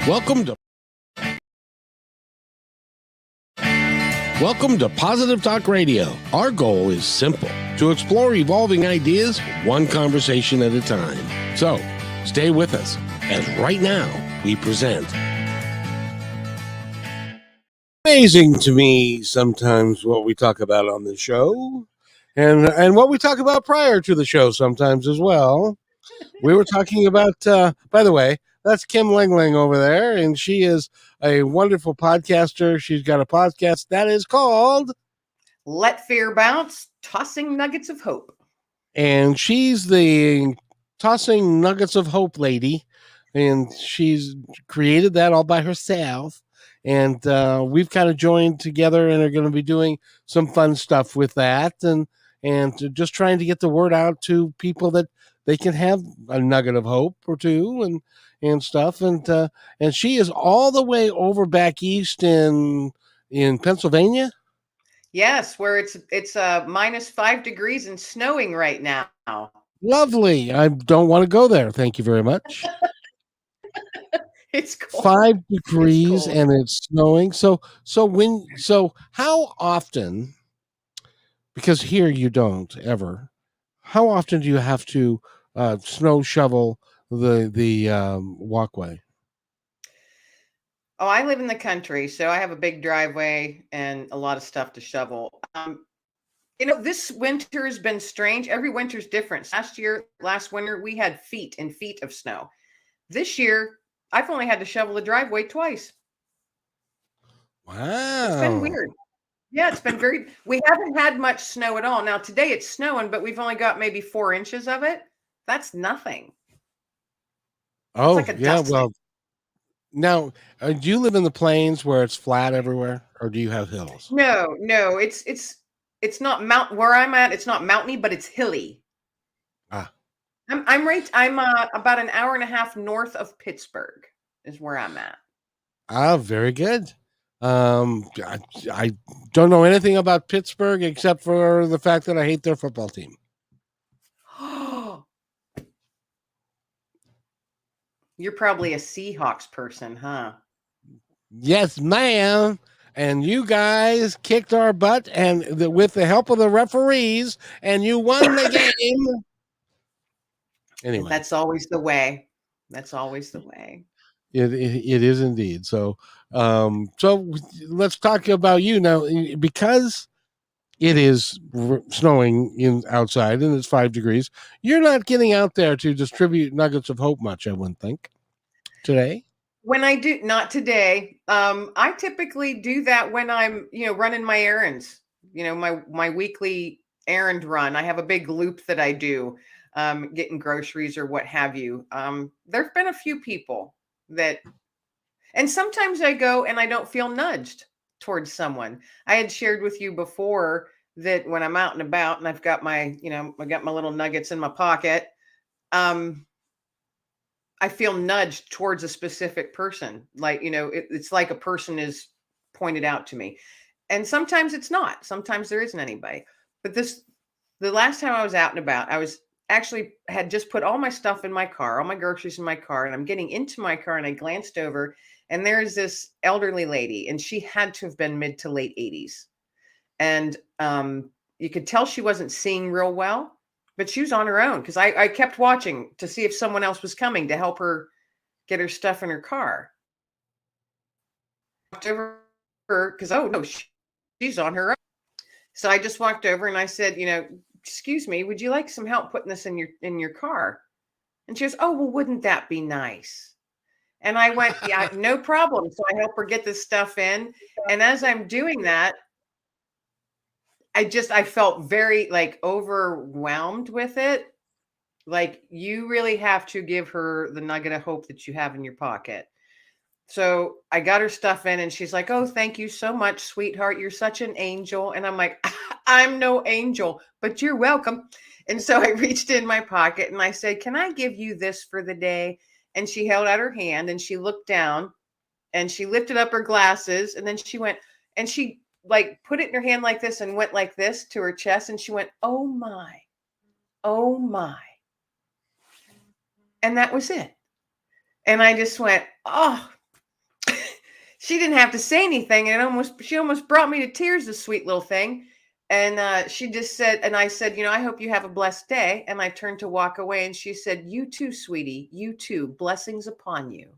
Welcome to Positive Talk Radio. Our goal is simple: to explore evolving ideas one conversation at a time. So, stay with us as right now we present. Amazing to me sometimes what we talk about on the show and what we talk about prior to the show sometimes as well. We were talking about, by the way, that's Kim Lengling over there, and she is a wonderful podcaster. She's got a podcast that is called Let Fear Bounce, Tossing Nuggets of Hope. And she's the Tossing Nuggets of Hope lady, and she's created that all by herself. And we've kind of joined together and are going to be doing some fun stuff with that, and just trying to get the word out to people that they can have a nugget of hope or two, and stuff. And she is all the way over back east in Pennsylvania. Yes, where it's minus 5 degrees and snowing right now. Lovely. I don't want to go there. Thank you very much. It's cold. 5 degrees It's cold. and it's snowing. So how often, because here you don't ever, how often do you have to snow shovel the walkway? Oh, I live in the country, so I have a big driveway and a lot of stuff to shovel. This winter has been strange. Every winter's different. Last winter, we had feet and feet of snow. This year, I've only had to shovel the driveway twice. Wow. It's been weird. Yeah, it's been we haven't had much snow at all. Now, today it's snowing, but we've only got maybe 4 inches of it. That's nothing. Oh, like yeah. Well, now, do you live in the plains where it's flat everywhere, or do you have hills? No, it's not where I'm at. It's not mountainy, but it's hilly. Ah, I'm about an hour and a half north of Pittsburgh is where I'm at. Ah, very good. I don't know anything about Pittsburgh except for the fact that I hate their football team. You're probably a Seahawks person, huh? Yes, ma'am. And you guys kicked our butt, and with the help of the referees, and you won the game. Anyway, that's always the way. That's always the way. It is indeed. So let's talk about you now, because it is snowing outside and it's 5 degrees. You're not getting out there to distribute nuggets of hope much, I wouldn't think, today. When I do, not today. I typically do that when I'm, running my errands. My weekly errand run. I have a big loop that I do, getting groceries or what have you. There've been a few people and sometimes I go and I don't feel nudged towards someone. I had shared with you before that when I'm out and about and I've got my little nuggets in my pocket, I feel nudged towards a specific person. Like, it's like a person is pointed out to me. And sometimes it's not. Sometimes there isn't anybody. But the last time I was out and about, I was had just put all my stuff in my car, all my groceries in my car, and I'm getting into my car and I glanced over and there's this elderly lady, and she had to have been mid to late 80s. And you could tell she wasn't seeing real well. But she was on her own because I kept watching to see if someone else was coming to help her get her stuff in her car. Walked over because, oh, no, she's on her own. So I just walked over and I said, excuse me, would you like some help putting this in your car? And she goes, oh, well, wouldn't that be nice? And I went, yeah, no problem. So I help her get this stuff in. And as I'm doing that, I felt very overwhelmed with it. Like, you really have to give her the nugget of hope that you have in your pocket. So I got her stuff in and she's like, oh, thank you so much, sweetheart. You're such an angel. And I'm like, I'm no angel, but you're welcome. And so I reached in my pocket and I said, can I give you this for the day? And she held out her hand and she looked down and she lifted up her glasses. And then she went and she put it in her hand like this and went like this to her chest. And she went, oh my, oh my. And that was it. And I just went, oh, she didn't have to say anything, and she almost brought me to tears, this sweet little thing. And she just said, and I said, I hope you have a blessed day. And I turned to walk away, and she said, "You too, sweetie. You too. Blessings upon you."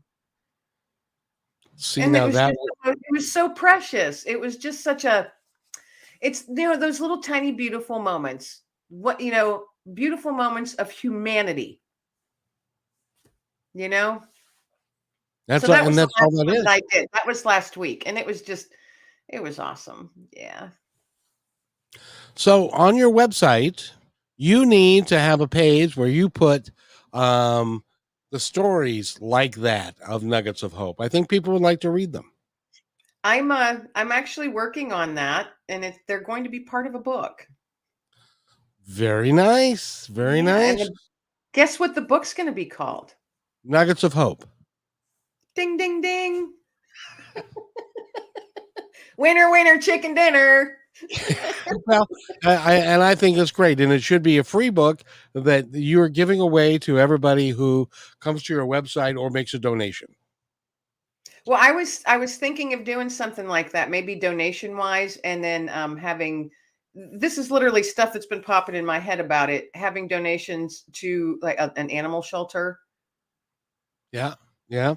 See, And now that it was so precious. It was just such a, it's, those little tiny beautiful moments. Beautiful moments of humanity. You know. that's So that and was the that's all last that one that is. I did. That was last week, and it was awesome. Yeah. So on your website, you need to have a page where you put um, the stories like that of Nuggets of Hope. I think people would like to read them. I'm actually working on that, and they're going to be part of a book. Very nice. Very Yeah, and nice. guess what the book's going to be called? Nuggets of Hope. Ding ding ding. Winner winner chicken dinner. Well, I think it's great, and it should be a free book that you are giving away to everybody who comes to your website or makes a donation. Well, I was thinking of doing something like that, maybe donation wise, and then having, this is literally stuff that's been popping in my head about it, having donations to like an animal shelter. Yeah, yeah,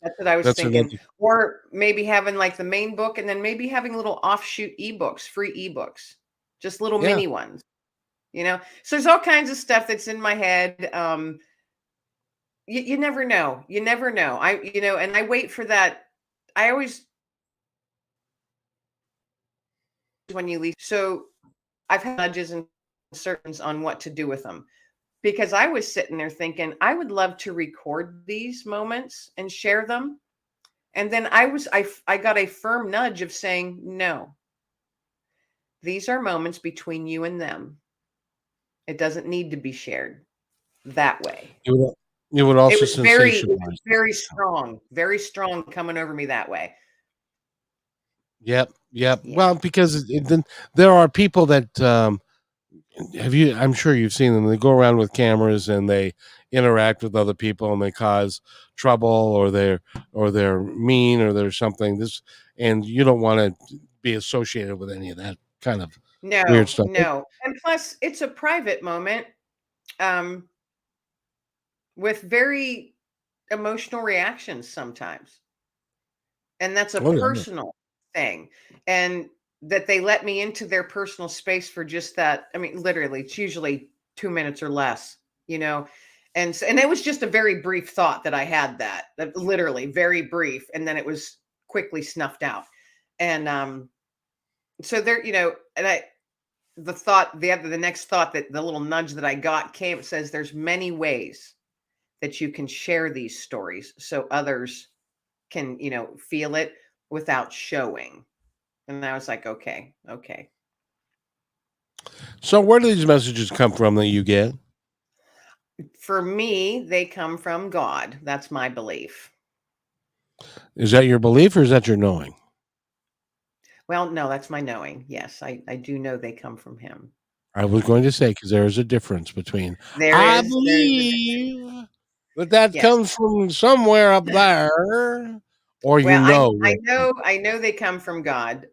That's what I was that's thinking. another. Or maybe having like the main book, and then maybe having little offshoot ebooks, free ebooks, just little Yeah, mini ones. So there's all kinds of stuff that's in my head. You never know. You never know. And I wait for that. I always, when you leave, so I've had nudges and certains on what to do with them, because I was sitting there thinking, I would love to record these moments and share them. And then I got a firm nudge of saying, no, these are moments between you and them. It doesn't need to be shared that way. it would It also was sensationalize. very strong coming over me that way. Yep, yep. Yeah. Well, because then there are people that have you. I'm sure you've seen them. They go around with cameras and they interact with other people and they cause trouble, or they're mean, or they're something. And you don't want to be associated with any of that kind of weird No, stuff. no. And plus, it's a private moment um, with very emotional reactions sometimes. And that's a Oh yeah, personal thing. And that they let me into their personal space for just that. I mean, literally, it's usually 2 minutes or less, you know. And it was just a very brief thought that I had, that literally very brief, and then it was quickly snuffed out. And so there, and I the next thought, that the little nudge that I got came, it says there's many ways that you can share these stories so others can, feel it without showing. And I was like, okay, okay. so where do these messages come from that you get? For me, they come from God. That's my belief. Is that your belief or is that your knowing? Well, no, that's my knowing. Yes, I do know they come from him. I was going to say, because there is a difference between I There's a believe that yes. comes from somewhere up there, or Well, I where it comes know I know they come from God,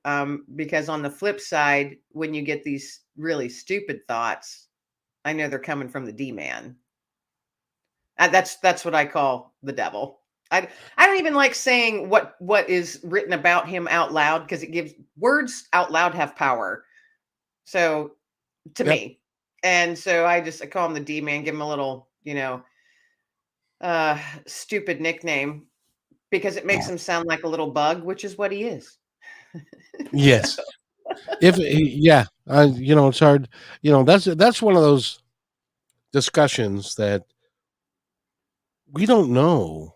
because on the flip side, when you get these really stupid thoughts, I know they're coming from the D man. That's what I call the devil. I don't even like saying what is written about him out loud, because it gives, words out loud have power. So to Yep. me, and so I call him the D man, give him a little, stupid nickname, because it makes him sound like a little bug, which is what he is. So, Yes. Yeah, it's hard. That's one of those discussions that we don't know,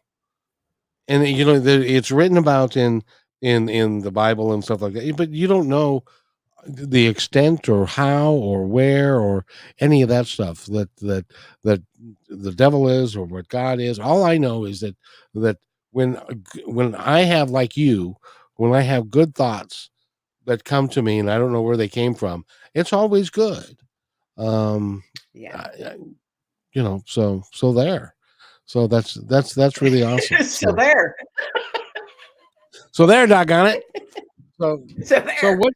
and it's written about in the Bible and stuff like that, but you don't know the extent or how or where or any of that stuff that the devil is or what God is. All I know is that when when I have, like you, when I have good thoughts that come to me and I don't know where they came from, it's always good. Um, yeah. I, so there. So that's really awesome. So So there. So there, doggone it. So, So so there. what?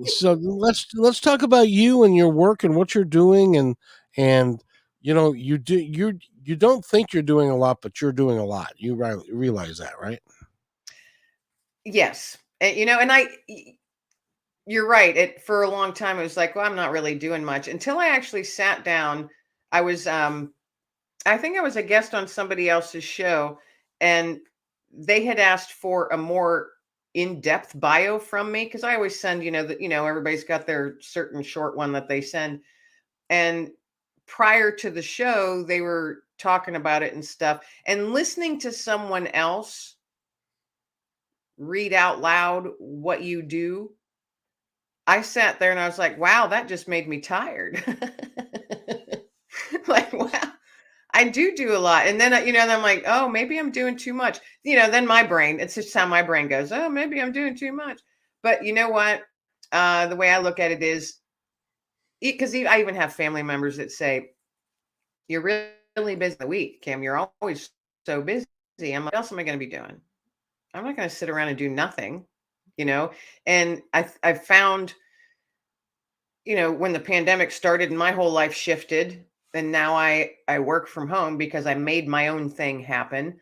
So let's talk about you and your work and what you're doing, and you don't think you're doing a lot, but you're doing a lot. You realize that, right? Yes. And, you're right. For a long time, it was like, well, I'm not really doing much until I actually sat down. I was, I think I was a guest on somebody else's show, and they had asked for a more in-depth bio from me because I always send, everybody's got their certain short one that they send. And prior to the show, they were talking about it and stuff, and listening to someone else read out loud what you do, I sat there and I was like, wow, that just made me tired. Like, wow, I do a lot. And then, then I'm like, oh, maybe I'm doing too much. Then my brain, it's just how my brain goes, oh, maybe I'm doing too much. But you know what? The way I look at it is, because I even have family members that say, you're really busy the week, Kim. You're always so busy. I'm like, what else am I going to be doing? I'm not going to sit around and do nothing, you know? And I found, when the pandemic started and my whole life shifted, and now I work from home because I made my own thing happen.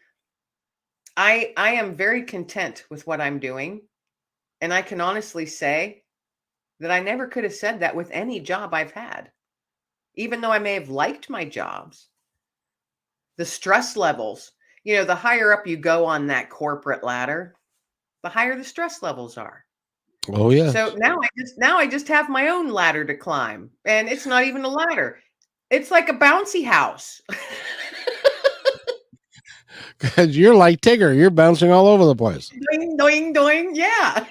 I am very content with what I'm doing, and I can honestly say that I never could have said that with any job I've had. Even though I may have liked my jobs, the stress levels, the higher up you go on that corporate ladder, the higher the stress levels are. Oh So yes, now I just have my own ladder to climb, and it's not even a ladder. It's like a bouncy house. because you're like Tigger. You're bouncing all over the place. Doing, doing, doing. Yeah.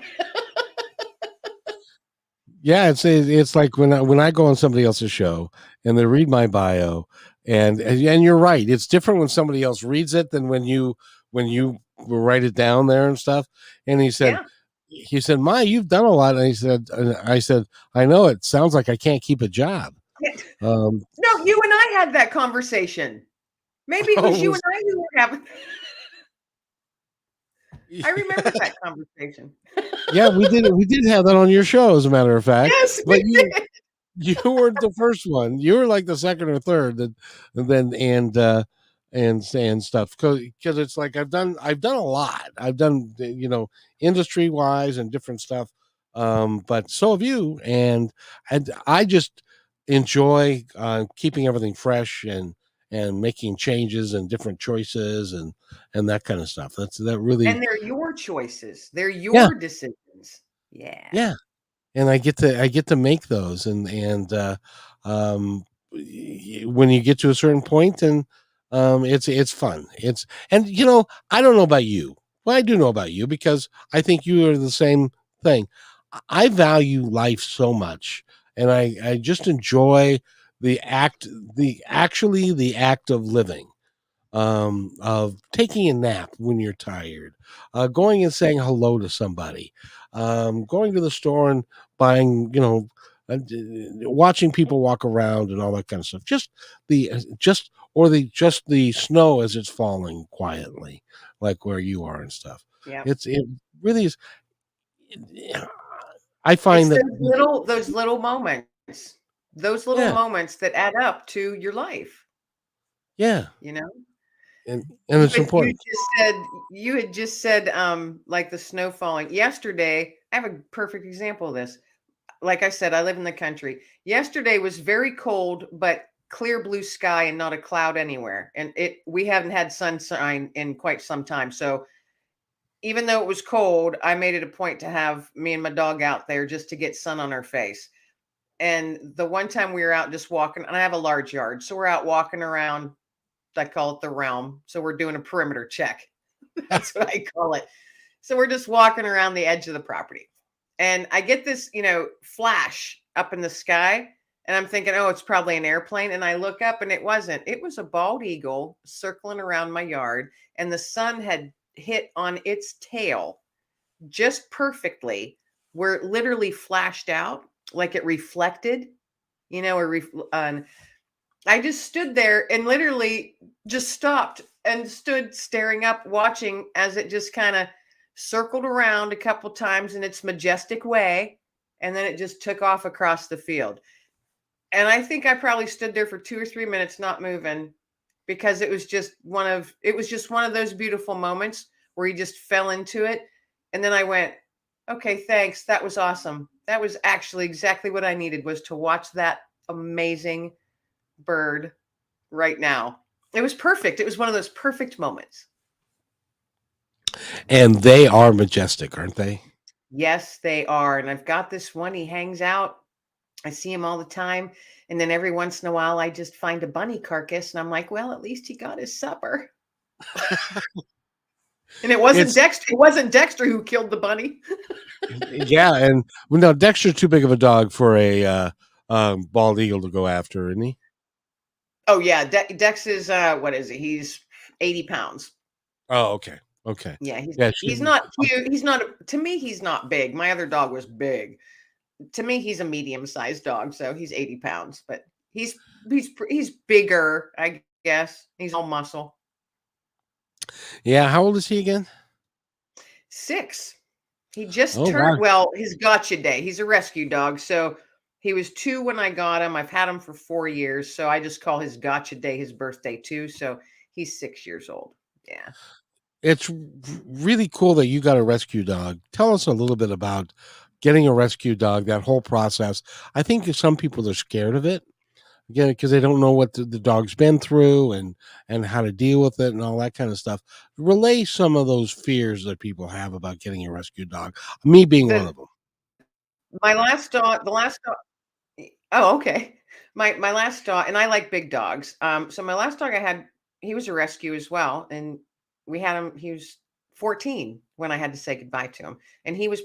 Yeah, it's like when I go on somebody else's show and they read my bio, and you're right. It's different when somebody else reads it than when you write it down there and stuff. And Yeah. he said, "Ma, you've done a lot." And I said, "I know. It sounds like I can't keep a job." Yeah. Um, No, you and I had that conversation. Maybe it was oh, you and I who were having. I remember that conversation. yeah, we did have that on your show, as a matter of fact. Yes, But we you did. you weren't the first one. You were like the second or third, and then and stuff because it's like I've done a lot. I've done industry wise and different stuff. But so have you, and I just enjoy keeping everything fresh and making changes and different choices and that kind of stuff. That really And they're your choices. They're yeah your decisions. Yeah. yeah and I get to make those um when you get to a certain point and it's fun. And I don't know about you. Well, I do know about you because I think you are the same thing. I value life so much, and I just enjoy the act the act of living, of taking a nap when you're tired, going and saying hello to somebody, going to the store and buying, watching people walk around and all that kind of stuff. Just the snow as it's falling quietly, like where you are and stuff. Yeah. It really is. I It's find that, those little moments. Those little yeah, moments that add up to your life, yeah, you know? and You it's had you important. just said you had just said, like the snow falling. Yesterday, I have a perfect example of this. Like I said, I live in the country. Yesterday was very cold, but clear blue sky and not a cloud anywhere. And we haven't had sunshine in quite some time. So even though it was cold, I made it a point to have me and my dog out there just to get sun on our face. And the one time we were out just walking, and I have a large yard, so we're out walking around. I call it the realm. So we're doing a perimeter check. That's what I call it. So we're just walking around the edge of the property. And I get this, flash up in the sky. And I'm thinking, oh, it's probably an airplane. And I look up and it wasn't. It was a bald eagle circling around my yard. And the sun had hit on its tail just perfectly, where it literally flashed out, like it reflected, and I just stood there and literally just stopped and stood staring up, watching as it just kind of circled around a couple times in its majestic way, and then it just took off across the field. And I think I probably stood there for 2 or 3 minutes not moving, because it was just one of those beautiful moments where he just fell into it. And then I went, okay, thanks. That was awesome. That was actually exactly what I needed, was to watch that amazing bird right now. It was perfect. It was one of those perfect moments. And they are majestic, aren't they? Yes, they are. And I've got this one. He hangs out. I see him all the time. And then every once in a while, I just find a bunny carcass and I'm like, well, at least he got his supper. And it wasn't It's Dexter. It wasn't Dexter who killed the bunny. yeah, and well, no, Dexter's too big of a dog for a bald eagle to go after, isn't he? Oh yeah, Dex is what is it? He's 80 pounds. Oh, okay, okay, Yeah, he's yeah. he's not cute. He's not, to me, he's not big. My other dog was big. To me, he's a medium-sized dog, so he's 80 pounds, but he's bigger, I guess. He's all muscle. Yeah, how old is he again? 6. He just Oh wow, turned, well, his gotcha day. He's a rescue dog, so he was 2 when I got him. I've had him for 4 years, so I just call his gotcha day his birthday too. So he's 6 years old. Yeah. it's really cool that you got a rescue dog. Tell us a little bit about getting a rescue dog. That whole process. I think some people are scared of it. Again, because they don't know what the dog's been through and how to deal with it and all that kind of stuff. Relay some of those fears that people have about getting a rescue dog. Me being one The of them. my last dog, the last dog. Oh, okay. My last dog, and I like big dogs. So my last dog I had, he was a rescue as well, and we had him. He was 14 when I had to say goodbye to him, and he was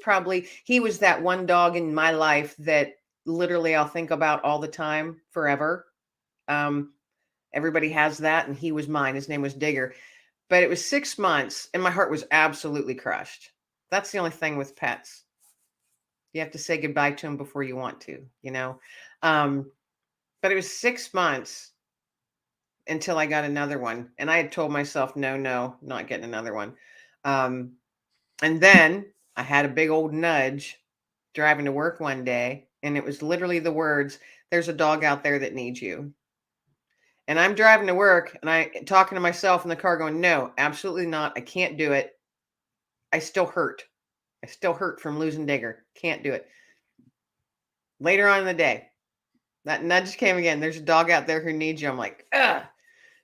that one dog in my life that literally I'll think about all the time, forever. Um, Everybody has that, and he was mine. His name was Digger, but it was 6 months, and my heart was absolutely crushed. That's the only thing with pets. You have to say goodbye to him before you want to, you know. Um, but it was 6 months until I got another one. And I had told myself, no, no, not getting another one. Um, and then I had a big old nudge driving to work one day. And it was literally the words, there's a dog out there that needs you. And I'm driving to work and I talking to myself in the car going, no, absolutely not. I can't do it. I still hurt. I still hurt from losing Digger. Can't do it. Later on in the day, that nudge came again. There's a dog out there who needs you. I'm like, ugh.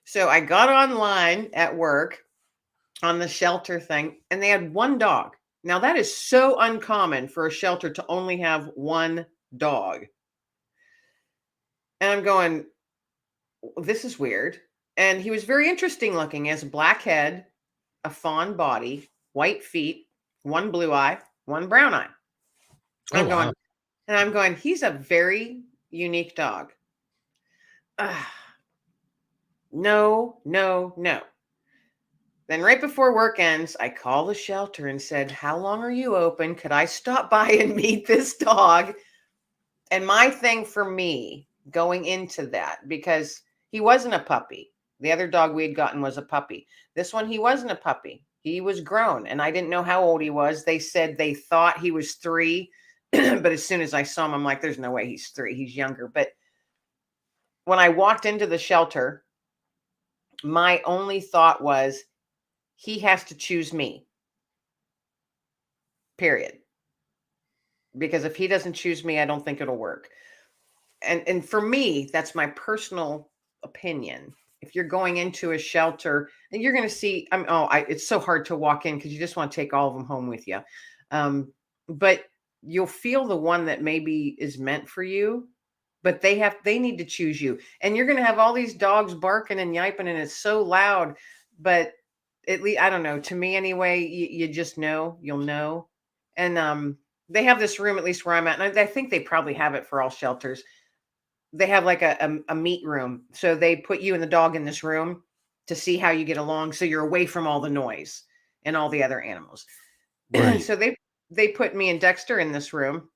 So I got online at work on the shelter thing, and they had one dog. Now, that is so uncommon for a shelter to only have one dog. And I'm going, this is weird. And he was very interesting looking. He has a black head, a fawn body, white feet, one blue eye, one brown eye. Oh wow. I'm going, he's a very unique dog. No, no, no. Then right before work ends, I call the shelter and said, how long are you open? Could I stop by and meet this dog? And my thing for me going into that, because he wasn't a puppy. The other dog we had gotten was a puppy. This one, he wasn't a puppy. He was grown, and I didn't know how old he was. They said they thought he was 3, but as soon as I saw him, I'm like, there's no way he's 3. He's younger. But when I walked into the shelter, my only thought was, he has to choose me, period. Because if he doesn't choose me, I don't think it'll work. And for me, that's my personal opinion. If you're going into a shelter and you're going to see, it's so hard to walk in because you just want to take all of them home with you. But you'll feel the one that maybe is meant for you, but they need to choose you. And you're going to have all these dogs barking and yiping, and it's so loud. But at least, I don't know, to me anyway, you just know, you'll know. And they have this room, at least where I'm at, and I think they probably have it for all shelters. They have like a meet room. So they put you and the dog in this room to see how you get along. So you're away from all the noise and all the other animals. Right. So they put me and Dexter in this room,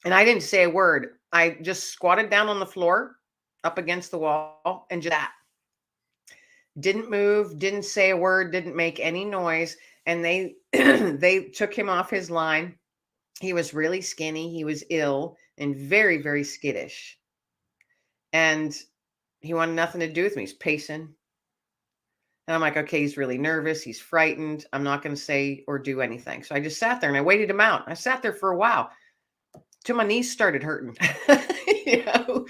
and I didn't say a word. I just squatted down on the floor up against the wall and just that. Didn't move, didn't say a word, didn't make any noise. and they they took him off his line. He was really skinny. He was ill and very, very skittish. And he wanted nothing to do with me. He's pacing. And I'm like, okay, he's really nervous. He's frightened. I'm not going to say or do anything. So I just sat there and I waited him out. I sat there for a while till my knees started hurting, you know.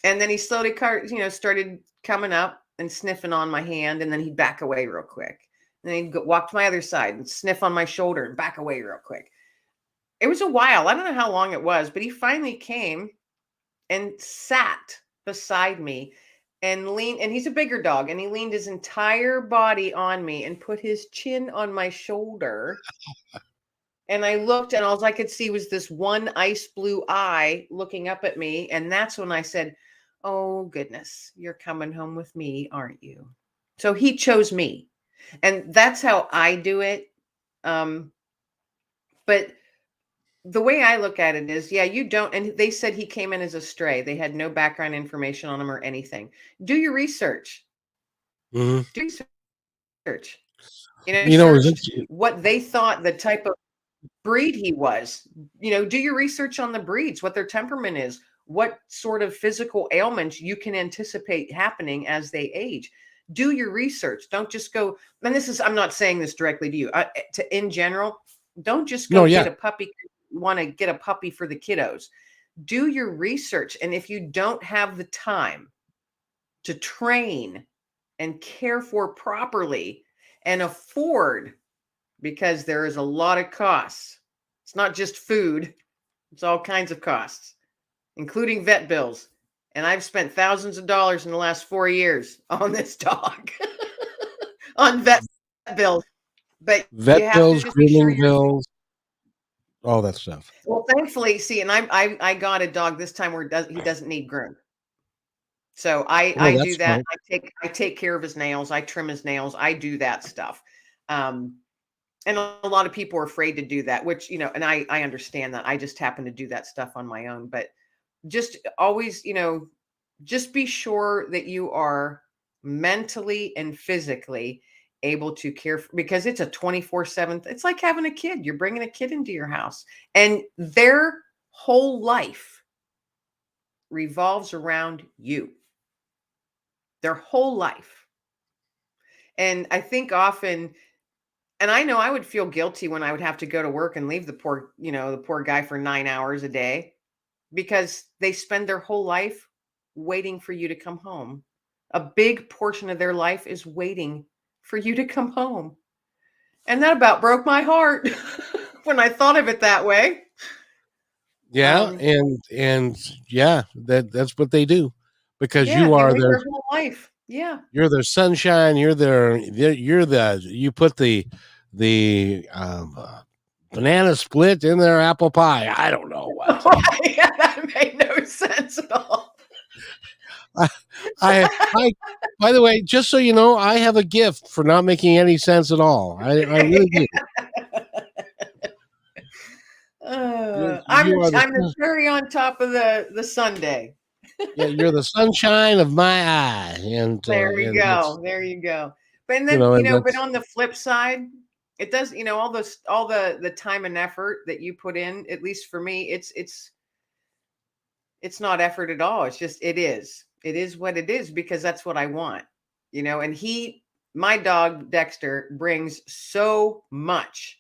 And then he slowly, started coming up and sniffing on my hand. And then he'd back away real quick. And then he'd walk to my other side and sniff on my shoulder and back away real quick. It was a while. I don't know how long it was, but he finally came and sat beside me and leaned, and he's a bigger dog, and he leaned his entire body on me and put his chin on my shoulder. And I looked, and all I could see was this one ice blue eye looking up at me. And that's when I said, oh, goodness, you're coming home with me, aren't you? So he chose me. And that's how I do it. But the way I look at it is, yeah, you don't. And they said he came in as a stray. They had no background information on him or anything. Do your research. Mm-hmm. Do research. Searched what they thought the type of breed he was. Do your research on the breeds, what their temperament is, what sort of physical ailments you can anticipate happening as they age. Do your research. Don't just go. And I'm not saying this directly to you. In general, don't just go get a puppy. Want to get a puppy for the kiddos. Do your research. And if you don't have the time to train and care for properly and afford, because there is a lot of costs. It's not just food. It's all kinds of costs, including vet bills. And I've spent thousands of dollars in the last 4 years on this dog on vet bills. But vet bills, grooming bills, all that stuff. Well, thankfully, see, and I got a dog this time where he doesn't need groom. So I do that. I take care of his nails. I trim his nails. I do that stuff. And a lot of people are afraid to do that, which, and I understand that. I just happen to do that stuff on my own. But just always, just be sure that you are mentally and physically able to care for, because it's a 24/7. It's like having a kid. You're bringing a kid into your house, and their whole life revolves around you. Their whole life. And I think often, and I know I would feel guilty when I would have to go to work and leave the poor guy for 9 hours a day, because they spend their whole life waiting for you to come home. A big portion of their life is waiting for you to come home. And that about broke my heart when I thought of it that way. Yeah. And yeah, that's what they do, because you are their whole life. Yeah. You're their sunshine. You put the banana split in their apple pie. I don't know what. Yeah, that made no sense at all. I by the way, just so you know, I have a gift for not making any sense at all. I really do. I'm the cherry on top of the sundae. Yeah, you're the sunshine of my eye. And there you go. But then, but on the flip side, it does, all the time and effort that you put in, at least for me, it's not effort at all. It's just, it is what it is, because that's what I want, and my dog Dexter brings so much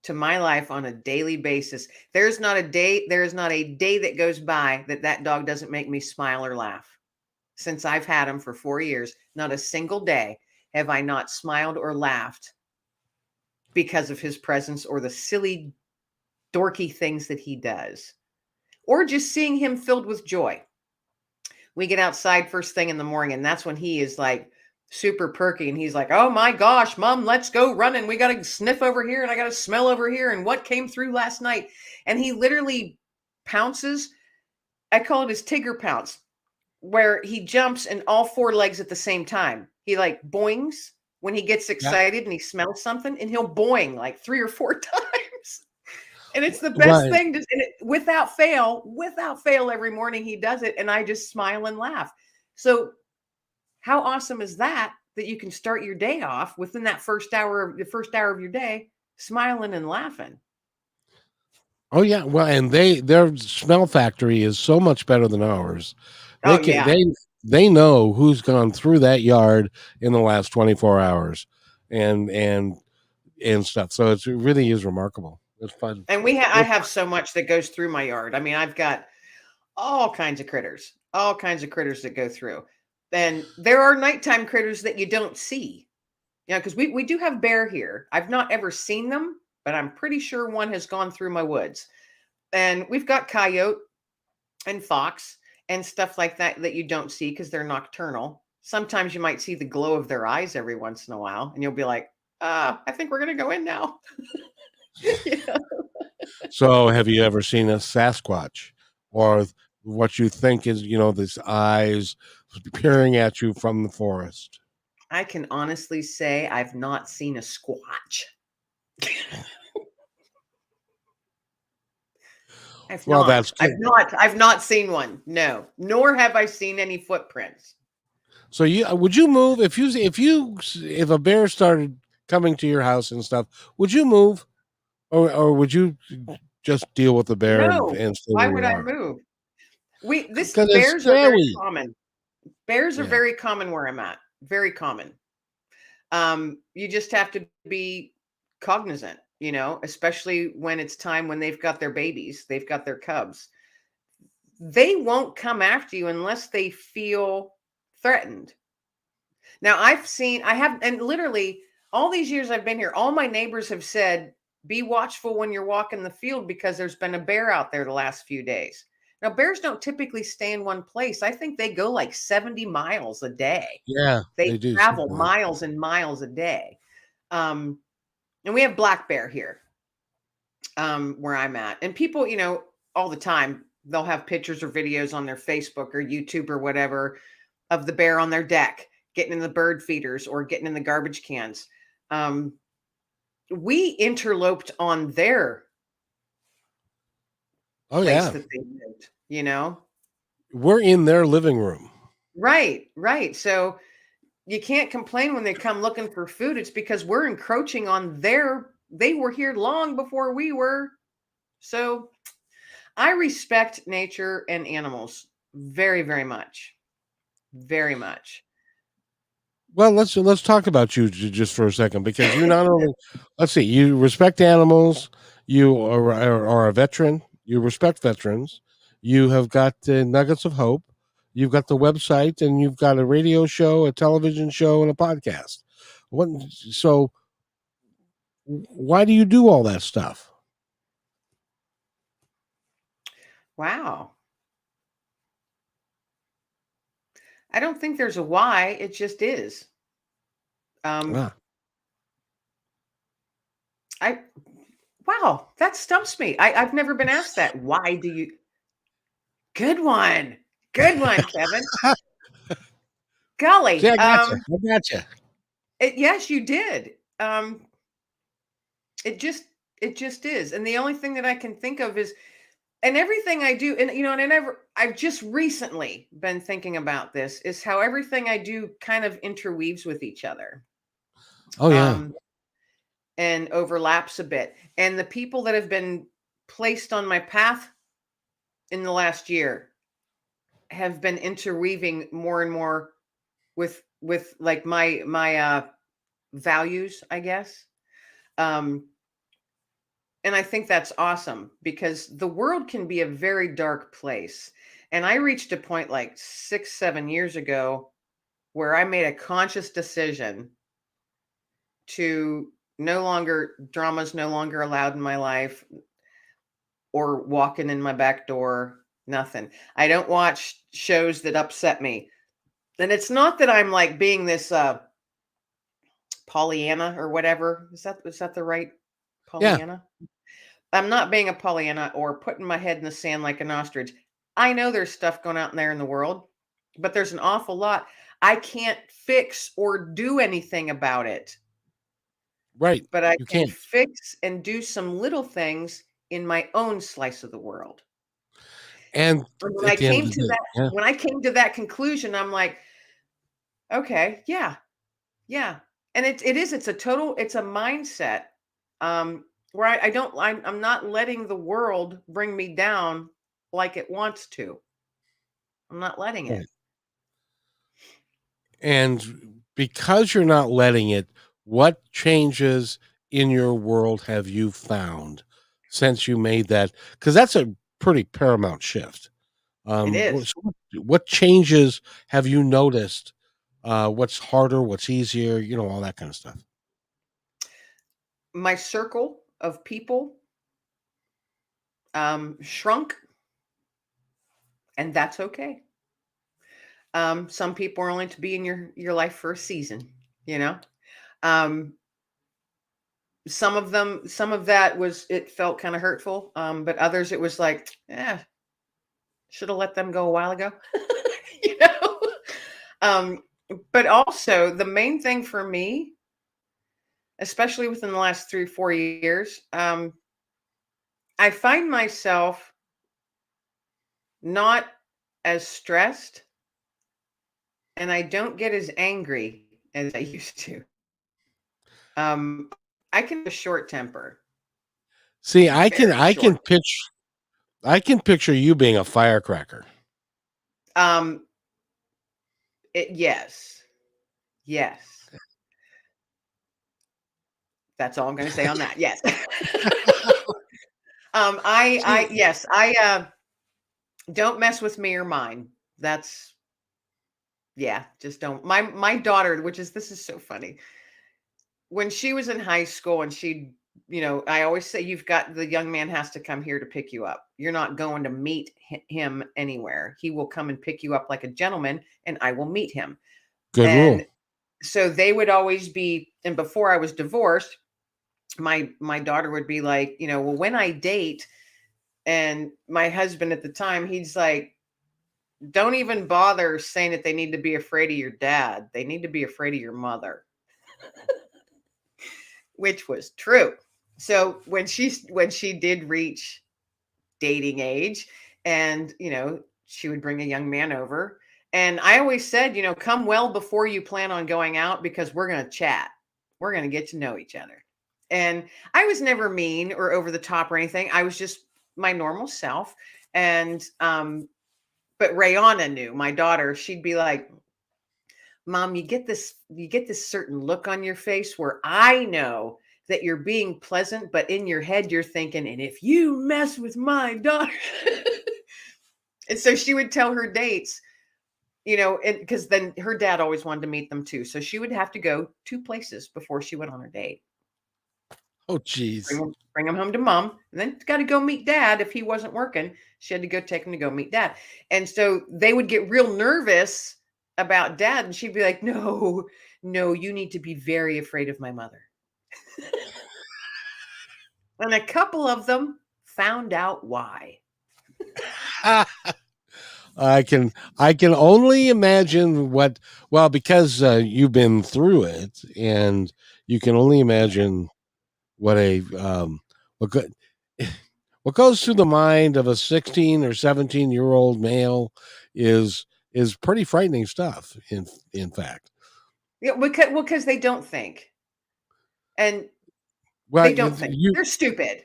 to my life on a daily basis. There is not a day that goes by that dog doesn't make me smile or laugh. Since I've had him for 4 years, not a single day have I not smiled or laughed because of his presence or the silly, dorky things that he does, or just seeing him filled with joy. We get outside first thing in the morning, and that's when he is like super perky, and he's like, oh my gosh, Mom, let's go running. We got to sniff over here, and I got to smell over here, and what came through last night. And he literally pounces. I call it his Tigger pounce, where he jumps in all 4 legs at the same time. He like boings when he gets excited and he smells something, and he'll boing like 3 or 4 times. And it's the best thing to, without fail, every morning he does it. And I just smile and laugh. So how awesome is that? that you can start your day off within that the first hour of your day, smiling and laughing. Oh yeah, well, and their smell factory is so much better than ours. Oh They can yeah. they know who's gone through that yard in the last 24 hours, and stuff. So it really is remarkable. It's fun. And I have so much that goes through my yard. I mean, I've got all kinds of critters that go through. And there are nighttime critters that you don't see. Yeah, because we do have bear here. I've not ever seen them, but I'm pretty sure one has gone through my woods. And we've got coyote and fox and stuff like that that you don't see because they're nocturnal. Sometimes you might see the glow of their eyes every once in a while, and you'll be like, I think we're gonna go in now. Yeah. So have you ever seen a Sasquatch, or what you think is, these eyes peering at you from the forest? I can honestly say I've not seen a squatch. I've Well, not. that's good. I've not seen one. No. Nor have I seen any footprints. So would you move if a bear started coming to your house and stuff? Would you move, or would you just deal with the bear No. and stay Why where would you I are? move? Because it's Bears are very scary. common. Bears are Yeah. very common where I'm at. Very common. You just have to be cognizant, especially when it's time when they've got their babies, they've got their cubs. They won't come after you unless they feel threatened. Now, and literally all these years I've been here, all my neighbors have said, be watchful when you're walking the field because there's been a bear out there the last few days. Now, bears don't typically stay in one place. I think they go like 70 miles a day. Yeah, They they do. travel miles and miles a day. And we have black bear here, where I'm at. And people, all the time, they'll have pictures or videos on their Facebook or YouTube or whatever of the bear on their deck, getting in the bird feeders or getting in the garbage cans. We interloped on their Oh place yeah, that they lived, we're in their living room. Right, right. So you can't complain when they come looking for food. It's because we're encroaching on they were here long before we were. So I respect nature and animals very, very much. Very much. Well, let's talk about you just for a second, because you not only, let's see, you respect animals, you are a veteran, you respect veterans, you have got Nuggets of Hope, you've got the website, and you've got a radio show, a television show, and a podcast. What? So why do you do all that stuff? Wow. I don't think there's a why. It just is. Ah, I Wow, that stumps me. I've never been asked that. Why do you Good one. Good one, Kevin. see, Golly. I gotcha. I gotcha. Yes, you did. It just it just is. And the only thing that I can think of is and everything I do, and I've just recently been thinking about this, is how everything I do kind of interweaves with each other. Oh yeah. Um, and overlaps a bit. And the people that have been placed on my path in the last year have been interweaving more and more with like my values, I guess. Um, and I think that's awesome because the world can be a very dark place. And I reached a point like 6, 7 years ago where I made a conscious decision to drama's no longer allowed in my life or walking in my back door, nothing. I don't watch shows that upset me. And it's not that I'm like being this Pollyanna or whatever. Is that the right Yeah. Pollyanna? I'm not being a Pollyanna or putting my head in the sand like an ostrich. I know there's stuff going out in there in the world, but there's an awful lot. I can't fix or do anything about it, Right. but I You can can't. fix and do some little things in my own slice of the world. And And at the end of the day, yeah. when I came to that conclusion, I'm like, okay, yeah, Yeah. And it's a total, it's a mindset. Where I don't, I'm not letting the world bring me down like it wants to. I'm not letting it. Right. And because you're not letting it, what changes in your world have you found since you made that? Because that's a pretty paramount shift. It What, is. so what changes have you noticed? What's harder? What's easier? All that kind of stuff. My circle of people shrunk, and that's okay. Some people are only to be in your life for a season, you know. Um, some of them, some of that was, it felt kind of hurtful, but others it was like, yeah, should have let them go a while ago. you know. Um, but also the main thing for me, especially within the last 3 or 4 years, I find myself not as stressed, and I don't get as angry as I used to. Um, I can have a short temper, See, very short. I can picture you being a firecracker. Um, yes, yes. That's all I'm going to say on that. Yes. See, yes, I don't mess with me or mine. That's yeah, just don't. My daughter, which is this is so funny. When she was in high school and she, I always say you've got the young man has to come here to pick you up. You're not going to meet him anywhere. He will come and pick you up like a gentleman and I will meet him. good rule. And so they would always be, and before I was divorced, my daughter would be like, well, when I date, and my husband at the time, he's like, don't even bother saying that they need to be afraid of your dad. They need to be afraid of your mother, which was true. So when she did reach dating age, and she would bring a young man over, and I always said, come well before you plan on going out, because we're going to chat. We're going to get to know each other. And I was never mean or over the top or anything. I was just my normal self. And but Rayana knew, my daughter, she'd be like, Mom, you get this certain look on your face where I know that you're being pleasant, but in your head you're thinking, and if you mess with my daughter. And so she would tell her dates, and because then her dad always wanted to meet them too. So she would have to go 2 places before she went on her date. Oh, geez. Bring him home to mom, and then got to go meet dad. If he wasn't working, she had to go take him to go meet dad. And so they would get real nervous about dad, and she'd be like, no, no, you need to be very afraid of my mother. And a couple of them found out why. I can only imagine well, because you've been through it, and you can only imagine what a what go, what goes through the mind of a 16 or 17-year-old male is pretty frightening stuff, in fact. Yeah, because they don't think, and Well, they don't think, they're stupid.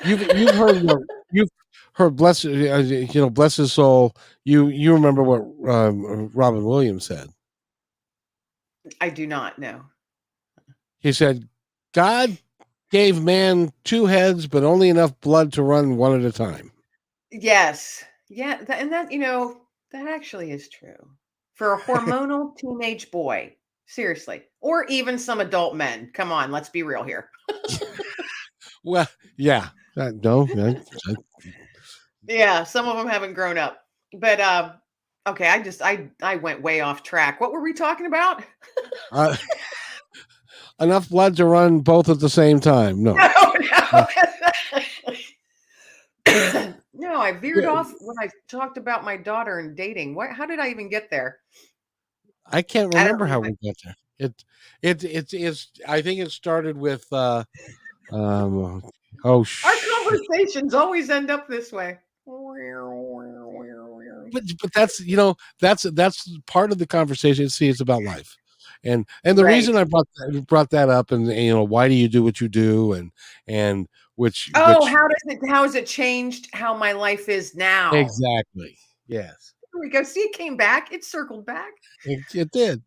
you've heard you've heard, bless his soul. You remember what Robin Williams said. I do not know. He said, God gave man two heads, but only enough blood to run one at a time. Yes. Yeah, and that, that actually is true. For a hormonal teenage boy. Seriously. Or even some adult men. Come on, let's be real here. Well, yeah. No. Yeah, some of them haven't grown up. But okay, I went way off track. What were we talking about? uh, enough blood to run both at the same time. No. No, Uh, no. No, I veered off when I talked about my daughter and dating. How did I even get there? I can't I don't remember how remember. we got there. It's I think it started with um oh Our sh- conversations always end up this way. but that's that's part of the conversation. See, it's about life. And the reason Right. I brought that up, and why do you do what you do, and Oh, which how has it changed how my life is now? exactly, yes, Here we go. See, it came back. It circled back. it did.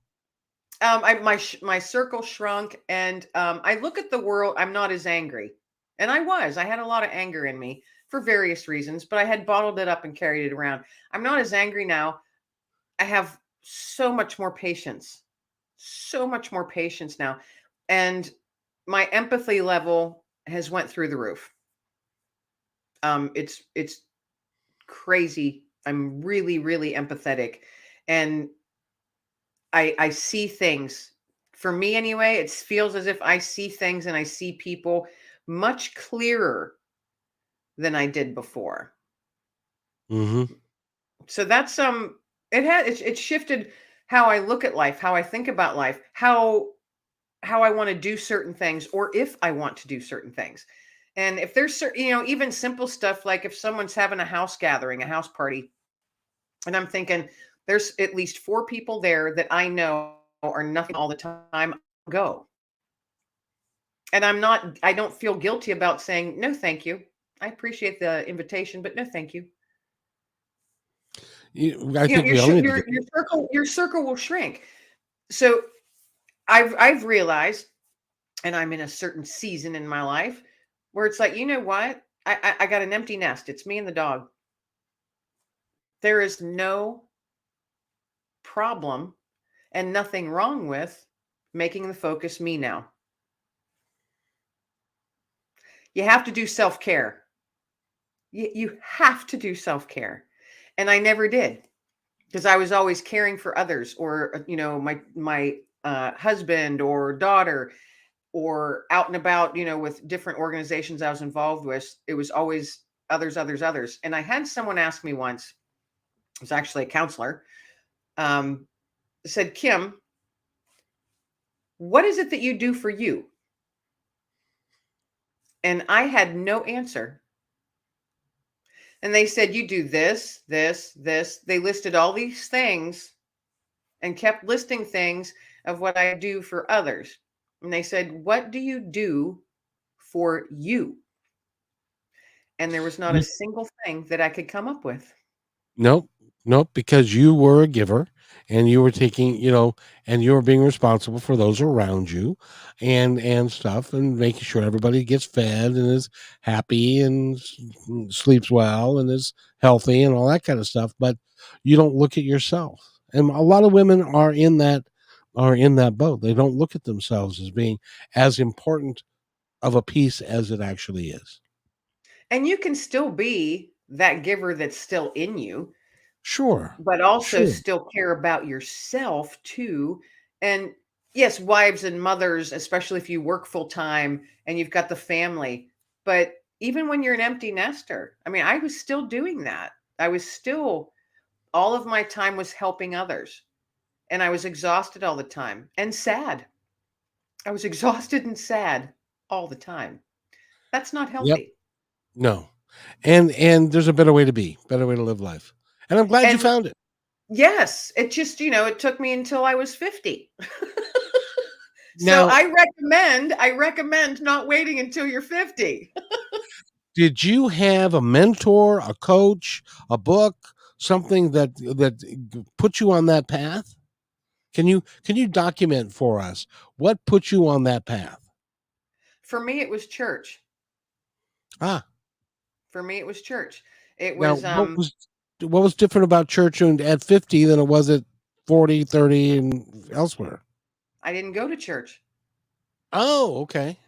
My circle shrunk, and I look at the world. I'm not as angry, and I had a lot of anger in me for various reasons, but I had bottled it up and carried it around. I'm not as angry now. I have so much more patience now, and my empathy level has went through the roof. It's crazy. I'm really, really empathetic, and I see things. For me anyway, it feels as if I see things and I see people much clearer than I did before. Hmm. So that's it's shifted how I look at life, how I think about life, how I want to do certain things, or if I want to do certain things. And if there's even simple stuff like if someone's having a house gathering, a house party, and I'm thinking there's at least four people there that I know are nothing all the time, go. And I don't feel guilty about saying, no, thank you. I appreciate the invitation, but no, thank you. I think we all need to get. Your circle will shrink. So I've realized, and I'm in a certain season in my life where it's like, you know what? I got an empty nest. It's me and the dog. There is no problem and nothing wrong with making the focus me now. You have to do self care. You have to do self care. And I never did because I was always caring for others or, my husband or daughter or out and about, with different organizations I was involved with. It was always others, others, others. And I had someone ask me once, it was actually a counselor, um, said, Kim, what is it that you do for you? And I had no answer. And they said, you do this, this, this. They listed all these things and kept listing things of what I do for others. And they said, what do you do for you? And there was not a single thing that I could come up with. Nope, nope, because you were a giver and you were taking, and you were being responsible for those around you and stuff and making sure everybody gets fed and is happy and sleeps well and is healthy and all that kind of stuff, but you don't look at yourself. And a lot of women are in that boat. They don't look at themselves as being as important of a piece as it actually is. And you can still be that giver that's still in you, Sure. but also Sure. still care about yourself too. And yes, wives and mothers, especially if you work full time and you've got the family. But even when you're an empty nester, I mean, I was still doing that. I was still, all of my time was helping others. And I was exhausted all the time and sad. I was exhausted and sad all the time. That's not Yep. healthy. No. And there's a better way to be, better way to live life. And I'm glad you And found it. yes, it just, it took me until I was 50. So Now, I recommend not waiting until you're 50. did you have a mentor, a coach, a book, something that put you on that path? Can you document for us what put you on that path? For me, it was church. Ah, For me, it was church. It now was what was different about church and at 50 than it was at 40, 30, and elsewhere? I didn't go to church. Oh, okay.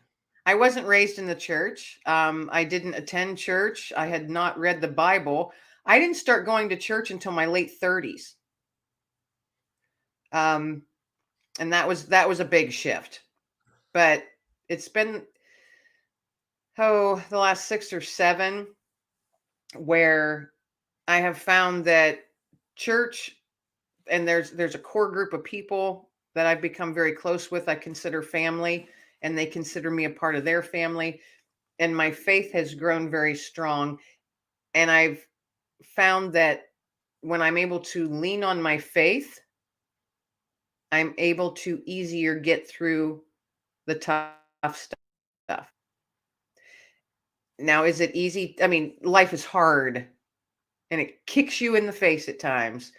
I wasn't raised in the church. I didn't attend church. I had not read the Bible. I didn't start going to church until my late 30s. Um, and that was a big shift. But it's been the last 6 or 7 where I have found that church, and there's a core group of people that I've become very close with. I consider family, and they consider me a part of their family. And my faith has grown very strong. And I've found that when I'm able to lean on my faith I'm able to easier get through the tough stuff. Now, is it easy? I mean, life is hard and it kicks you in the face at times.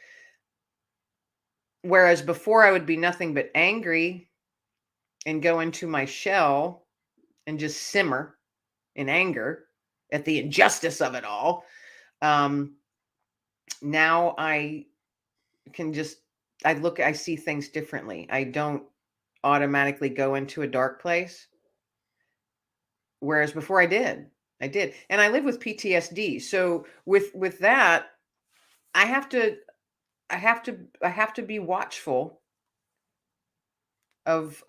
Whereas before I would be nothing but angry and go into my shell and just simmer in anger at the injustice of it all. Um, Now can just, I see things differently. I don't automatically go into a dark place. Whereas before I did. And I live with PTSD. So with that, I have to I have to be watchful of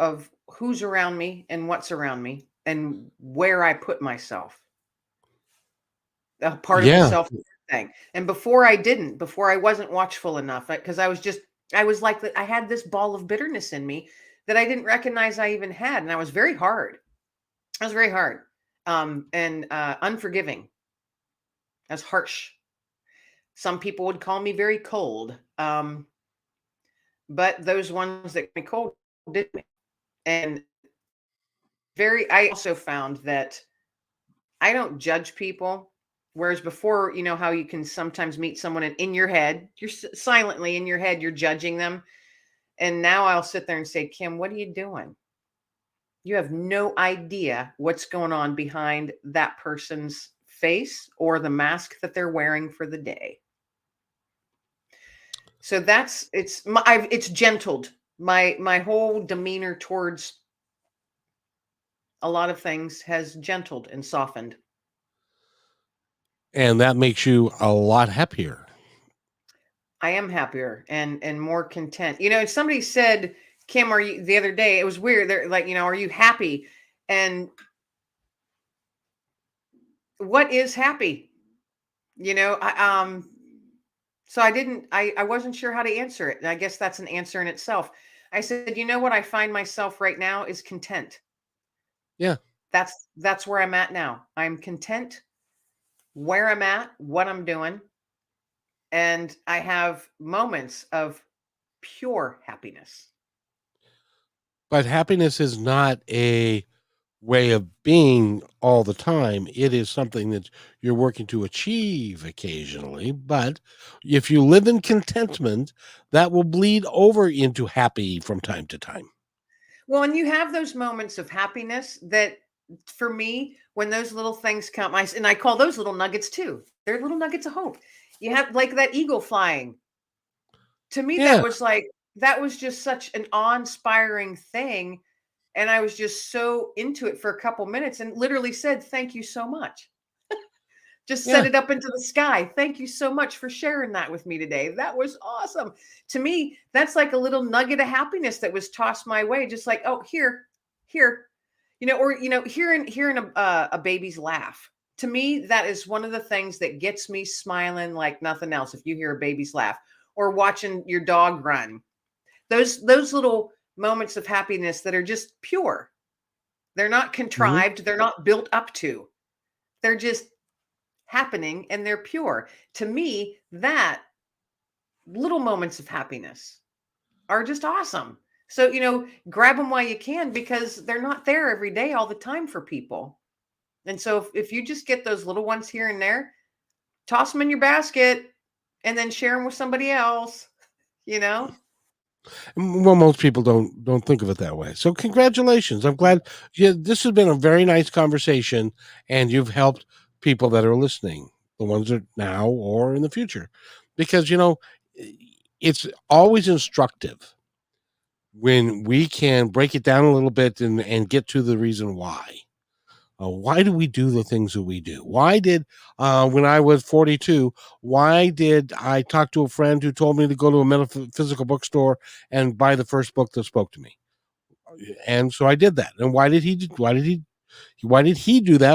who's around me and what's around me and where I put myself. A part of the Yeah. self thing. And before I wasn't watchful enough because I was like that. I had this ball of bitterness in me that I didn't recognize I even had. And I was very hard. I was very hard. And unforgiving. I was harsh. Some people would call me very cold. But those ones that me cold did me. And I also found that I don't judge people. Whereas before, you know how you can sometimes meet someone and in your head, you're silently in your head, you're judging them. And now I'll sit there and say, Kim, what are you doing? You have no idea what's going on behind that person's face or the mask that they're wearing for the day. So it's gentled my whole demeanor towards a lot of things has gentled and softened. And that makes you a lot happier. I am happier and more content. You know, somebody said, Kim, are you the other day? It was weird. They're like, you know, are you happy? And what is happy? You know, so I wasn't sure how to answer it. And I guess that's an answer in itself. I said, you know what I find myself right now is content. Yeah. That's where I'm at now. I'm content where I'm at, what I'm doing, and I have moments of pure happiness. But happiness is not a way of being all the time. It is something that you're working to achieve occasionally. But if you live in contentment, that will bleed over into happy from time to time. Well, and you have those moments of happiness that for me, when those little things come, and I call those little nuggets too. They're little nuggets of hope. You have like that eagle flying. To me, Yeah. that was just such an awe-inspiring thing. And I was just so into it for a couple minutes and literally said, thank you so much. Just set Yeah. it up into the sky. Thank you so much for sharing that with me today. That was awesome. To me, that's like a little nugget of happiness that was tossed my way. Just like, oh, here, you know, or you know, hearing a baby's laugh. To me, that is one of the things that gets me smiling like nothing else. If you hear a baby's laugh, or watching your dog run, those little moments of happiness that are just pure. They're not Mhm. contrived. They're not built up to. They're just happening and they're pure. To me, that little moments of happiness are just awesome. So, you know, grab them while you can because they're not there every day all the time for people. And so if you just get those little ones here and there, toss them in your basket and then share them with somebody else, you know? Well, most people don't think of it that way. So congratulations. I'm glad. Yeah, this has been a very nice conversation, and you've helped people that are listening, the ones that now or in the future, because it's always instructive when we can break it down a little bit and get to the reason why. Why do we do the things that we do? Why did, when I was 42, why did I talk to a friend who told me to go to a metaphysical bookstore and buy the first book that spoke to me? And so I did that. And why did he do that?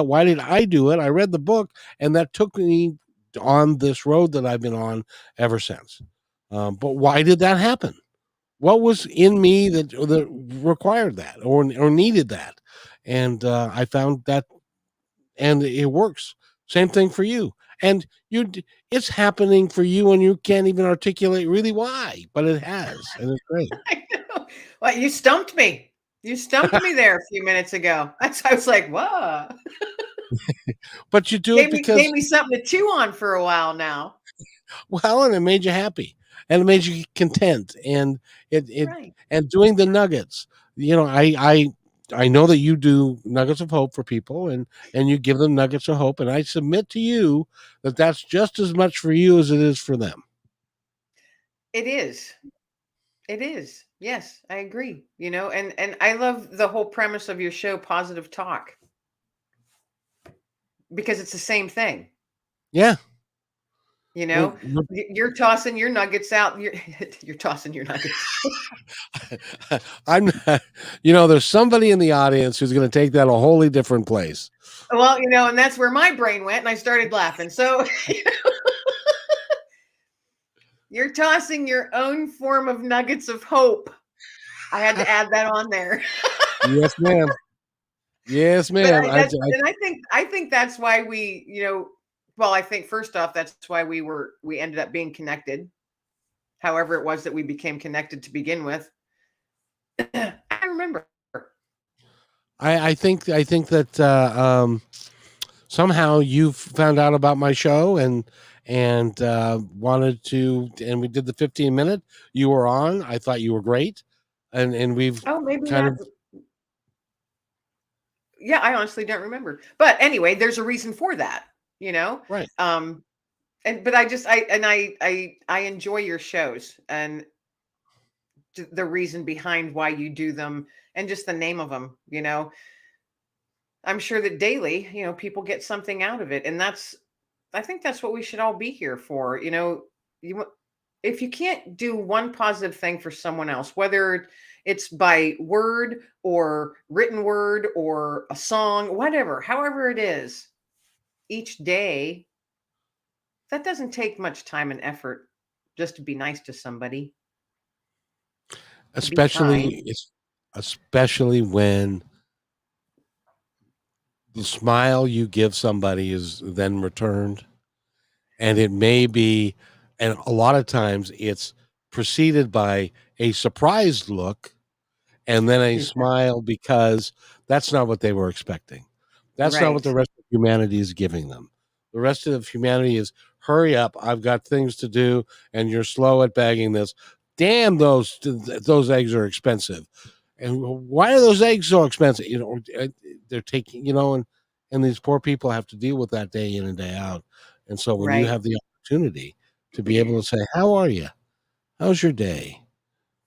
Why did I do it? I read the book, and that took me on this road that I've been on ever since. But why did that happen? What was in me that required that or needed that? And I found that, and it works. Same thing for you. And it's happening for you, and you can't even articulate really why, but it has, and it's great. Well, you stumped me. You stumped me there a few minutes ago. I was like, what? But you do it Gave because, me something to chew on for a while now. well, and it made you happy, and it made you content, and it Right. and doing the nuggets. You know, I know that you do nuggets of hope for people, and you give them nuggets of hope, and I submit to you that that's just as much for you as it is for them. It is. It is. Yes, I agree. And I love the whole premise of your show, Positive Talk, because it's the same thing. Yeah. You Well, know, you're tossing your nuggets out. You're tossing your nuggets. I'm not, there's somebody in the audience who's going to take that a wholly different place. Well, and that's where my brain went, and I started laughing. So you're tossing your own form of nuggets of hope. I had to add that on there. Yes, ma'am. Yes, But ma'am. I think that's why well, I think first off, that's why we ended up being connected. However, it was that we became connected to begin with. I remember. I think that somehow you found out about my show and wanted to, and we did the 15 minute. You were on. I thought you were great, and we've Oh, maybe kind that. of Yeah, I honestly don't remember. But anyway, there's a reason for that, you know. right. Um, and but I just I enjoy your shows and the reason behind why you do them and just the name of them. I'm sure that daily, people get something out of it, and I think that's what we should all be here for. You if you can't do one positive thing for someone else, whether it's by word or written word or a song, whatever, however it is, each day, that doesn't take much time and effort just to be nice to somebody, to be kind. Especially when the smile you give somebody is then returned, and it may be, and a lot of times it's preceded by a surprised look and then a Yeah, smile because that's not what they were expecting. That's not what right, the rest of humanity is giving them. The rest of humanity is, hurry up, I've got things to do, and you're slow at bagging this. Damn, those eggs are expensive. And why are those eggs so expensive? They're taking, and these poor people have to deal with that day in and day out. And so when you right. have the opportunity to be able to say, "How are you? How's your day?"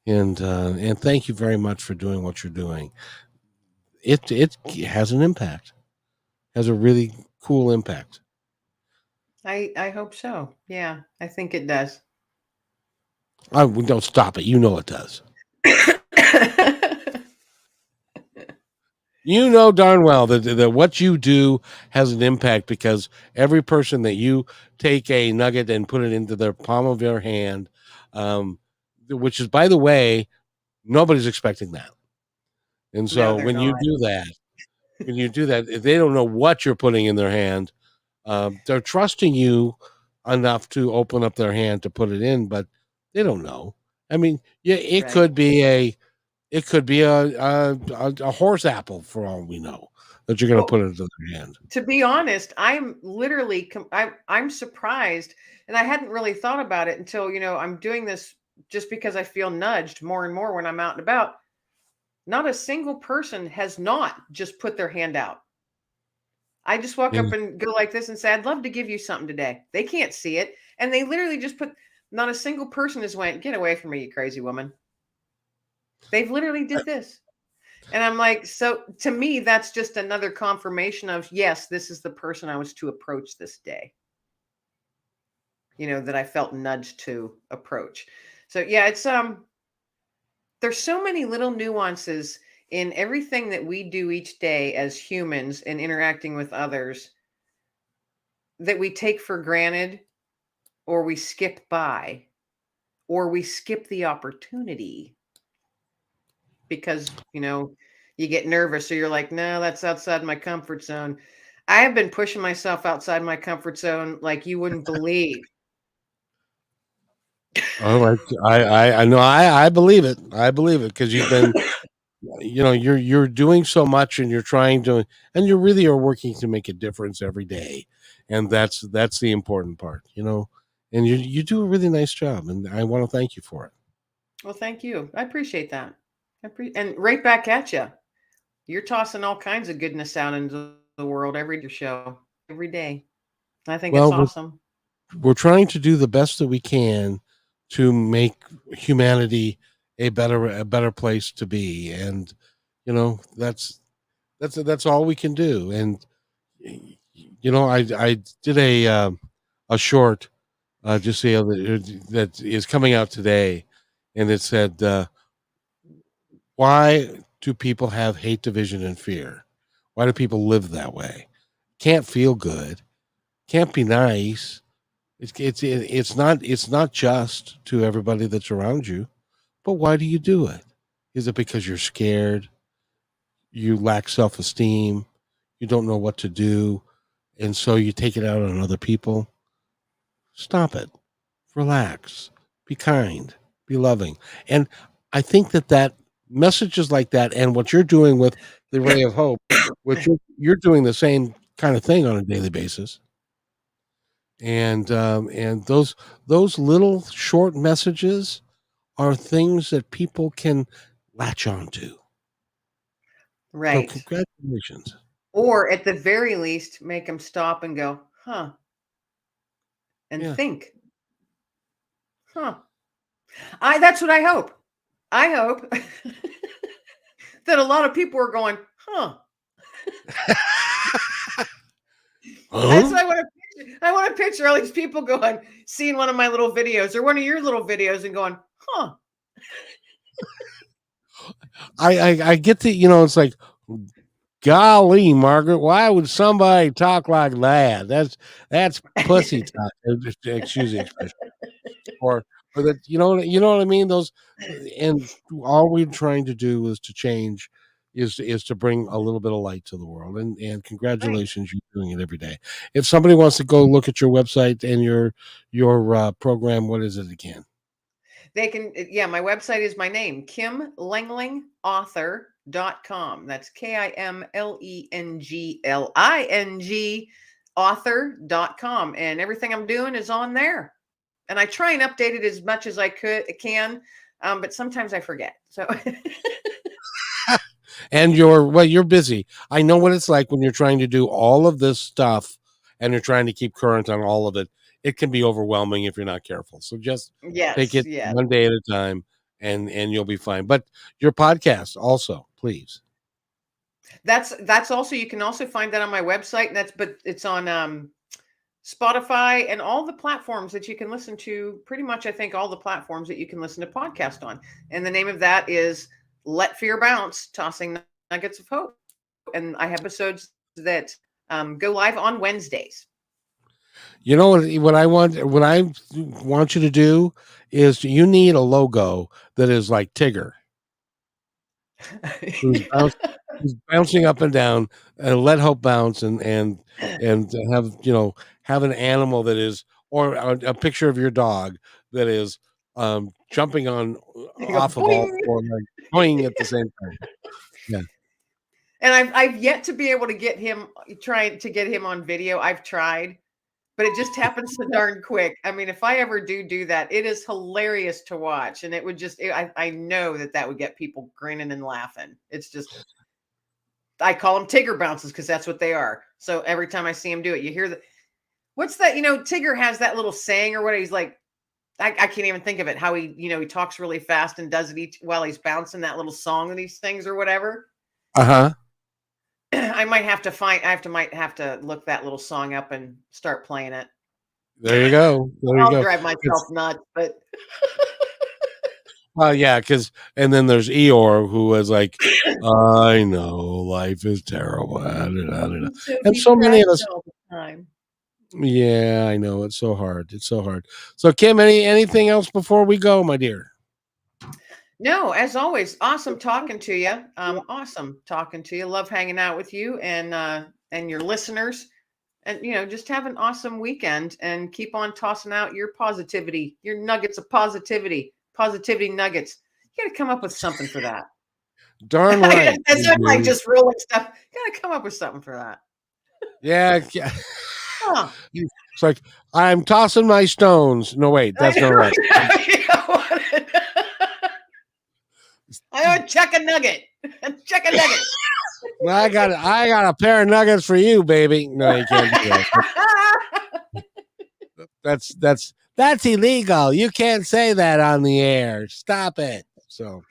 and thank you very much for doing what you're doing. It has an impact. Has a really cool impact. I hope so. Yeah, I think it does. Don't stop it. You know it does. You know darn well that what you do has an impact because every person that you take a nugget and put it into their palm of your hand, um, which is, by the way, nobody's expecting that. And No, so they're not. when you do that, if they don't know what you're putting in their hand, they're trusting you enough to open up their hand to put it in, but they don't know. I mean, yeah, Right. it could be a horse apple for all we know that you're going to Well, put into their hand. to be honest, I'm literally I'm surprised, and I hadn't really thought about it until I'm doing this just because I feel nudged more and more when I'm out and about. Not a single person has not just put their hand out. I just walk up And and go like this and say, "I'd love to give you something today." They can't see it, and they literally just put. Not a single person has went, "Get away from me, you crazy woman." They've literally did this. And I'm like, so to me, that's just another confirmation of, yes, this is the person I was to approach this day, that I felt nudged to approach. So yeah, there's so many little nuances in everything that we do each day as humans and interacting with others that we take for granted or we skip by or we skip the opportunity because, you get nervous or you're like, no, that's outside my comfort zone. I have been pushing myself outside my comfort zone like you wouldn't believe. Oh, I know. I believe it. I believe it because you've been, you're doing so much, and you're trying to, and you really are working to make a difference every day, and that's the important part. And you do a really nice job, and I want to thank you for it. Well, thank you. I appreciate that. And right back at you. You're tossing all kinds of goodness out into the world every your show every day. I think it's Well, awesome. we're trying to do the best that we can to make humanity a better place to be, and that's all we can do. And I did a short just the other that is coming out today, and it said, why do people have hate, division, and fear? Why do people live that way? Can't feel good, can't be nice. It's not just to everybody that's around you. But why do you do it? Is it because you're scared? You lack self esteem? You don't know what to do, and so you take it out on other people? Stop it. Relax. Be kind. Be loving. And I think that messages like that, and what you're doing with the Ray of Hope, which you're doing the same kind of thing on a daily basis, and those little short messages are things that people can latch onto. So Right. congratulations. Or at the very least, make them stop and go, huh, and Yeah. think, huh. That's what I hope. I hope that a lot of people are going, huh. That's Huh? what I want to picture. I want to picture all these people going, seeing one of my little videos or one of your little videos and going, huh. I get the, it's like, golly, Margaret, why would somebody talk like that? That's pussy talk. Excuse the expression. Or that, you know what I mean? Those, and all we're trying to do is to change, is to bring a little bit of light to the world. And Right. congratulations, you're doing it every day. If somebody wants to go look at your website and your program, what is it again? They can, yeah, my website is my name, kimlenglingauthor.com. That's KIMLENGLING author.com. And everything I'm doing is on there. And I try and update it as much as I can, but sometimes I forget. So And you're busy. I know what it's like when you're trying to do all of this stuff, and you're trying to keep current on all of it. It can be overwhelming if you're not careful. So just take yes, it yes. one day at a time, and you'll be fine. But your podcast also, please. That's also, you can also find that on my website, and but it's on Spotify and all the platforms that you can listen to. Pretty much, I think all the platforms that you can listen to podcast on. And the name of that is Let Fear Bounce: Tossing Nuggets of Hope. And I have episodes that go live on Wednesdays. You know what I want you to do is, you need a logo that is like Tigger, who's bouncing, who's bouncing up and down, and let hope bounce, and have an animal that is, or a picture of your dog that is, jumping on You go off of all boing. four legs, going at the same time. Yeah. And I've yet to be able to get him, trying to get him on video. I've tried, but it just happens so darn quick. I mean, if I ever do that, it is hilarious to watch, and it would just, I know that would get people grinning and laughing. It's just, I call them Tigger bounces because that's what they are. So every time I see him do it, you hear the, what's that? Tigger has that little saying or what, he's like, I can't even think of it. How he talks really fast and does it while he's bouncing that little song that he sings or whatever. Uh-huh. Might have to look that little song up and start playing it. There you go. There you I'll go. drive myself It's nuts, but Well, yeah, because and then there's Eeyore, who was like, I know life is terrible, he's so and so many of depressed us. all the time. Yeah, I know, it's so hard. It's so hard. So, Kim, anything else before we go, my dear? No, as always, awesome talking to you. Awesome talking to you. Love hanging out with you and your listeners. And, just have an awesome weekend and keep on tossing out your positivity, your nuggets of positivity nuggets. You got to come up with something for that. Darn right. As I'm like just rolling stuff. You got to come up with something for that. Yeah. Huh. It's like, I'm tossing my stones. No, wait, that's not right. I want check a nugget. Check a nugget. I got a pair of nuggets for you, baby. No, you can't do that. That's illegal. You can't say that on the air. Stop it. So,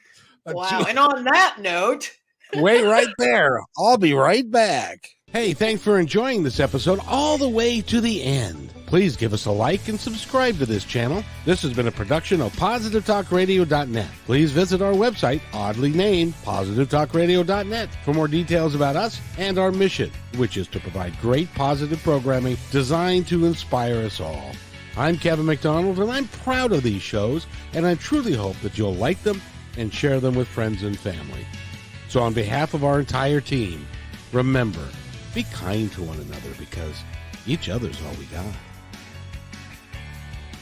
wow. And on that note, wait right there. I'll be right back. Hey, thanks for enjoying this episode all the way to the end. Please give us a like and subscribe to this channel. This has been a production of PositiveTalkRadio.net. Please visit our website, oddly named PositiveTalkRadio.net, for more details about us and our mission, which is to provide great positive programming designed to inspire us all. I'm Kevin McDonald, and I'm proud of these shows, and I truly hope that you'll like them and share them with friends and family. So on behalf of our entire team, remember, be kind to one another because each other's all we got.